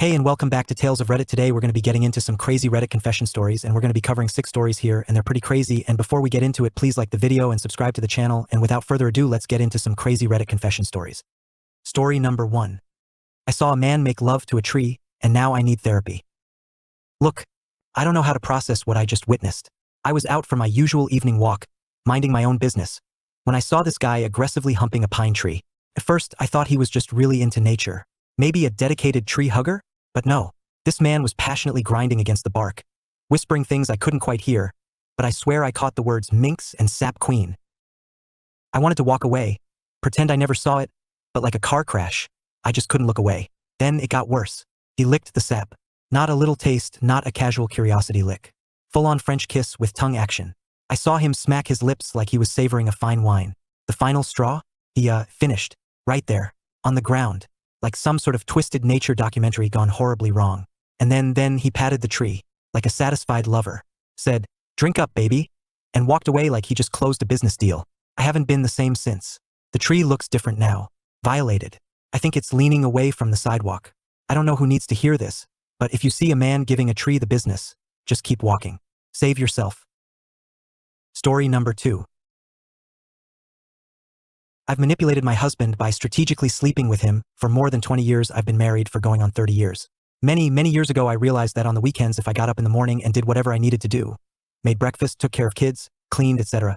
Hey, and welcome back to Tales of Reddit. Today we're going to be getting into some crazy Reddit confession stories, and we're going to be covering 6 stories here, and they're pretty crazy. And before we get into it, please like the video and subscribe to the channel, and without further ado, let's get into some crazy Reddit confession stories. Story number 1. I saw a man make love to a tree, and now I need therapy. Look, I don't know how to process what I just witnessed. I was out for my usual evening walk, minding my own business, when I saw this guy aggressively humping a pine tree. At first, I thought he was just really into nature. Maybe a dedicated tree hugger? But no, this man was passionately grinding against the bark, whispering things I couldn't quite hear, but I swear I caught the words minx and sap queen. I wanted to walk away, pretend I never saw it, but like a car crash, I just couldn't look away. Then it got worse. He licked the sap. Not a little taste, not a casual curiosity lick. Full-on French kiss with tongue action. I saw him smack his lips like he was savoring a fine wine. The final straw? He, finished. Right there. On the ground. Like some sort of twisted nature documentary gone horribly wrong. And then he patted the tree, like a satisfied lover, said, "Drink up, baby," and walked away like he just closed a business deal. I haven't been the same since. The tree looks different now. Violated. I think it's leaning away from the sidewalk. I don't know who needs to hear this, but if you see a man giving a tree the business, just keep walking. Save yourself. Story number 2. I've manipulated my husband by strategically sleeping with him. For more than 20 years, I've been married for going on 30 years. Many years ago, I realized that on the weekends, if I got up in the morning and did whatever I needed to do, made breakfast, took care of kids, cleaned, etc.,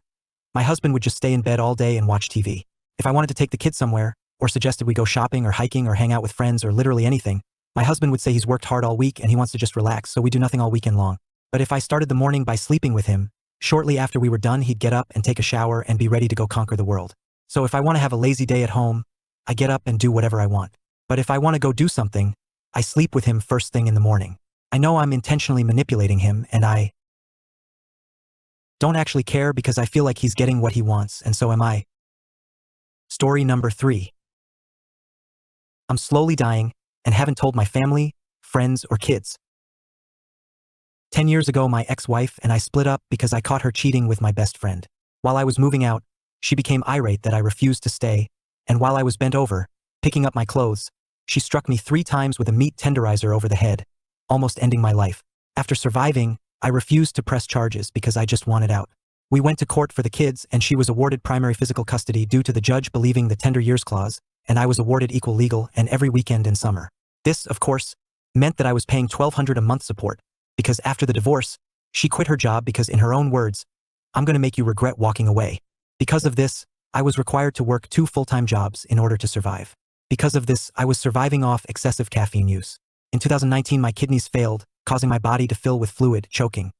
my husband would just stay in bed all day and watch TV. If I wanted to take the kids somewhere, or suggested we go shopping or hiking or hang out with friends or literally anything, my husband would say he's worked hard all week and he wants to just relax, so we do nothing all weekend long. But if I started the morning by sleeping with him, shortly after we were done, he'd get up and take a shower and be ready to go conquer the world. So if I want to have a lazy day at home, I get up and do whatever I want. But if I want to go do something, I sleep with him first thing in the morning. I know I'm intentionally manipulating him, and I don't actually care because I feel like he's getting what he wants, and so am I. Story number 3. I'm slowly dying and haven't told my family, friends, or kids. 10 years ago, my ex-wife and I split up because I caught her cheating with my best friend. While I was moving out, she became irate that I refused to stay, and while I was bent over, picking up my clothes, she struck me 3 times with a meat tenderizer over the head, almost ending my life. After surviving, I refused to press charges because I just wanted out. We went to court for the kids, and she was awarded primary physical custody due to the judge believing the tender years clause, and I was awarded equal legal and every weekend in summer. This, of course, meant that I was paying $1,200 a month support, because after the divorce, she quit her job because, in her own words, "I'm going to make you regret walking away." Because of this, I was required to work 2 full-time jobs in order to survive. Because of this, I was surviving off excessive caffeine use. In 2019, my kidneys failed, causing my body to fill with fluid, choking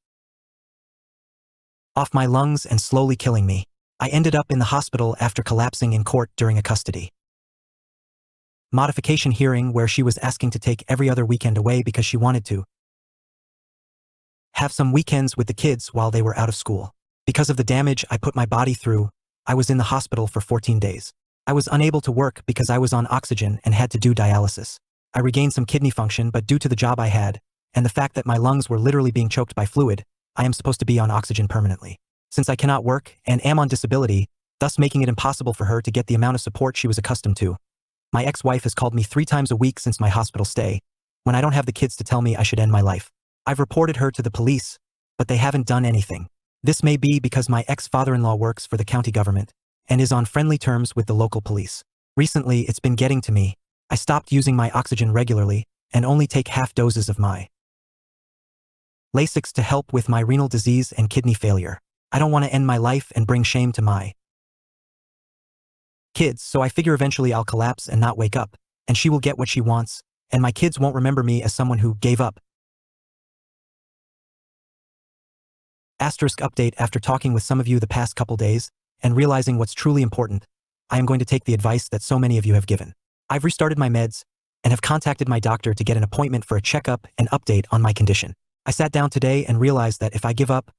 off my lungs and slowly killing me. I ended up in the hospital after collapsing in court during a custody modification hearing where she was asking to take every other weekend away because she wanted to have some weekends with the kids while they were out of school. Because of the damage I put my body through, I was in the hospital for 14 days. I was unable to work because I was on oxygen and had to do dialysis. I regained some kidney function, but due to the job I had, and the fact that my lungs were literally being choked by fluid, I am supposed to be on oxygen permanently. Since I cannot work and am on disability, thus making it impossible for her to get the amount of support she was accustomed to, my ex-wife has called me 3 times a week since my hospital stay, when I don't have the kids to tell me I should end my life. I've reported her to the police, but they haven't done anything. This may be because my ex-father-in-law works for the county government and is on friendly terms with the local police. Recently, it's been getting to me. I stopped using my oxygen regularly and only take half doses of my Lasix to help with my renal disease and kidney failure. I don't want to end my life and bring shame to my kids, so I figure eventually I'll collapse and not wake up, and she will get what she wants, and my kids won't remember me as someone who gave up. Asterisk update: after talking with some of you the past couple days and realizing what's truly important, I am going to take the advice that so many of you have given. I've restarted my meds and have contacted my doctor to get an appointment for a checkup and update on my condition. I sat down today and realized that if I give up,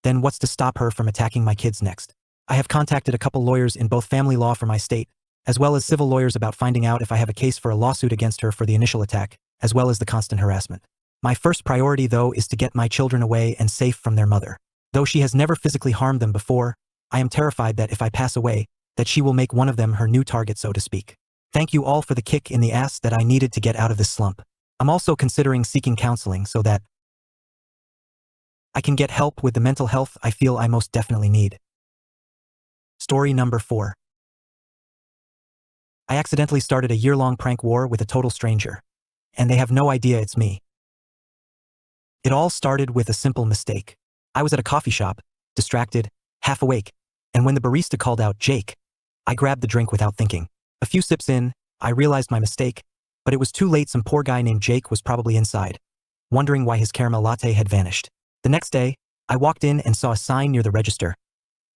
then what's to stop her from attacking my kids next? I have contacted a couple lawyers in both family law for my state, as well as civil lawyers about finding out if I have a case for a lawsuit against her for the initial attack, as well as the constant harassment. My first priority, though, is to get my children away and safe from their mother. Though she has never physically harmed them before, I am terrified that if I pass away, that she will make one of them her new target, so to speak. Thank you all for the kick in the ass that I needed to get out of this slump. I'm also considering seeking counseling so that I can get help with the mental health I feel I most definitely need. Story number 4. I accidentally started a year-long prank war with a total stranger, and they have no idea it's me. It all started with a simple mistake. I was at a coffee shop, distracted, half awake, and when the barista called out Jake, I grabbed the drink without thinking. A few sips in, I realized my mistake, but it was too late. Some poor guy named Jake was probably inside, wondering why his caramel latte had vanished. The next day, I walked in and saw a sign near the register.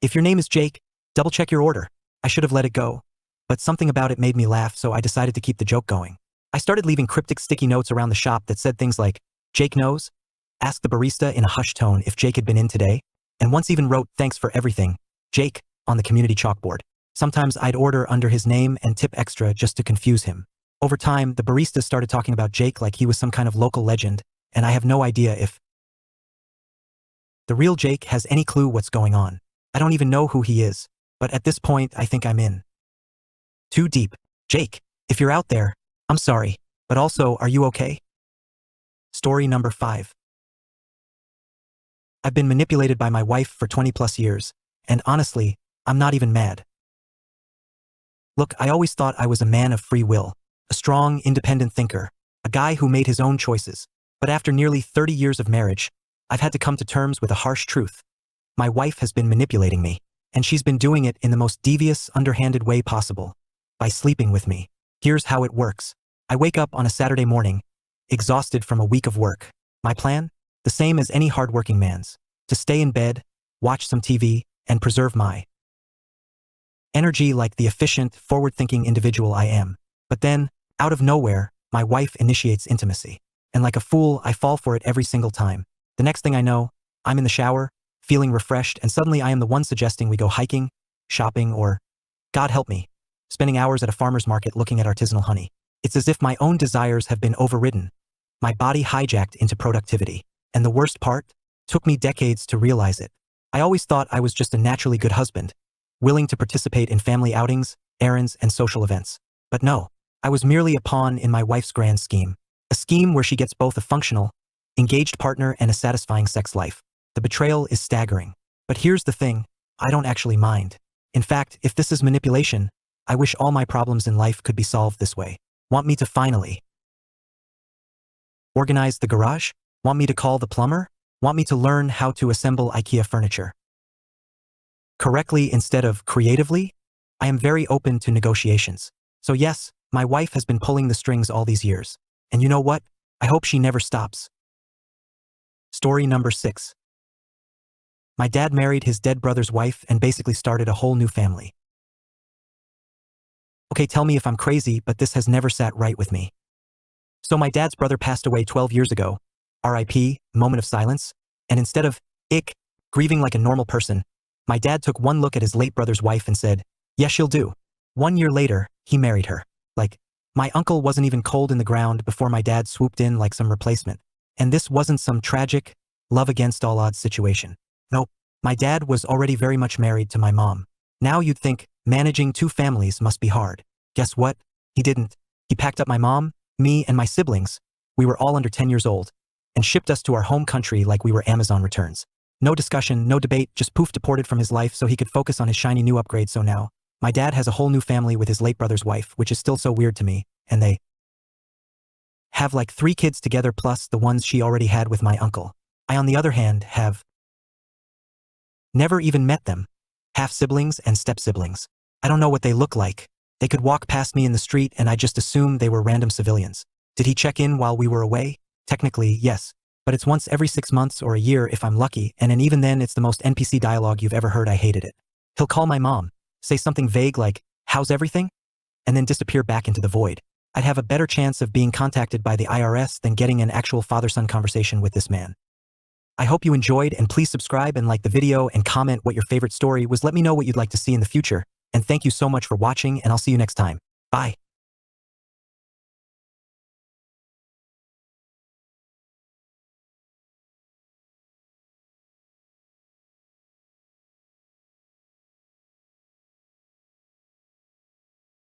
If your name is Jake, double check your order. I should have let it go, but something about it made me laugh, so I decided to keep the joke going. I started leaving cryptic sticky notes around the shop that said things like, Jake knows, asked the barista in a hushed tone if Jake had been in today, and once even wrote thanks for everything, Jake, on the community chalkboard. Sometimes I'd order under his name and tip extra just to confuse him. Over time, the barista started talking about Jake like he was some kind of local legend, and I have no idea if the real Jake has any clue what's going on. I don't even know who he is, but at this point I think I'm in too deep. Jake, if you're out there, I'm sorry, but also, are you okay? Story number 5. I've been manipulated by my wife for 20 plus years, and honestly, I'm not even mad. Look, I always thought I was a man of free will, a strong, independent thinker, a guy who made his own choices. But after nearly 30 years of marriage, I've had to come to terms with a harsh truth. My wife has been manipulating me, and she's been doing it in the most devious, underhanded way possible, by sleeping with me. Here's how it works. I wake up on a Saturday morning, exhausted from a week of work. My plan? The same as any hardworking man's. To stay in bed, watch some TV, and preserve my energy like the efficient, forward-thinking individual I am. But then, out of nowhere, my wife initiates intimacy. And like a fool, I fall for it every single time. The next thing I know, I'm in the shower, feeling refreshed, and suddenly I am the one suggesting we go hiking, shopping, or, God help me, spending hours at a farmer's market looking at artisanal honey. It's as if my own desires have been overridden, my body hijacked into productivity. And the worst part? Took me decades to realize it. I always thought I was just a naturally good husband, willing to participate in family outings, errands, and social events. But no, I was merely a pawn in my wife's grand scheme. A scheme where she gets both a functional, engaged partner and a satisfying sex life. The betrayal is staggering. But here's the thing, I don't actually mind. In fact, if this is manipulation, I wish all my problems in life could be solved this way. Want me to finally organize the garage? Want me to call the plumber? Want me to learn how to assemble IKEA furniture correctly instead of creatively? I am very open to negotiations. So yes, my wife has been pulling the strings all these years. And you know what? I hope she never stops. Story number 6. My dad married his dead brother's wife and basically started a whole new family. Okay, tell me if I'm crazy, but this has never sat right with me. So my dad's brother passed away 12 years ago. R.I.P., moment of silence. And instead of, grieving like a normal person, my dad took one look at his late brother's wife and said, yes, she'll do. 1 year later, he married her. Like, my uncle wasn't even cold in the ground before my dad swooped in like some replacement. And this wasn't some tragic, love against all odds situation. Nope, my dad was already very much married to my mom. Now you'd think, managing 2 families must be hard. Guess what? He didn't. He packed up my mom, me, and my siblings, we were all under 10 years old, and shipped us to our home country like we were Amazon returns. No discussion, no debate, just poof deported from his life so he could focus on his shiny new upgrade. So now, my dad has a whole new family with his late brother's wife, which is still so weird to me, and they have like 3 kids together plus the ones she already had with my uncle. I, on the other hand, have never even met them. Half-siblings and step-siblings. I don't know what they look like. They could walk past me in the street and I just assumed they were random civilians. Did he check in while we were away? Technically, yes. But it's once every 6 months or a year if I'm lucky, and even then it's the most NPC dialogue you've ever heard. I hated it. He'll call my mom, say something vague like, how's everything? And then disappear back into the void. I'd have a better chance of being contacted by the IRS than getting an actual father-son conversation with this man. I hope you enjoyed, and please subscribe and like the video and comment what your favorite story was. Let me know what you'd like to see in the future. And thank you so much for watching, and I'll see you next time. Bye.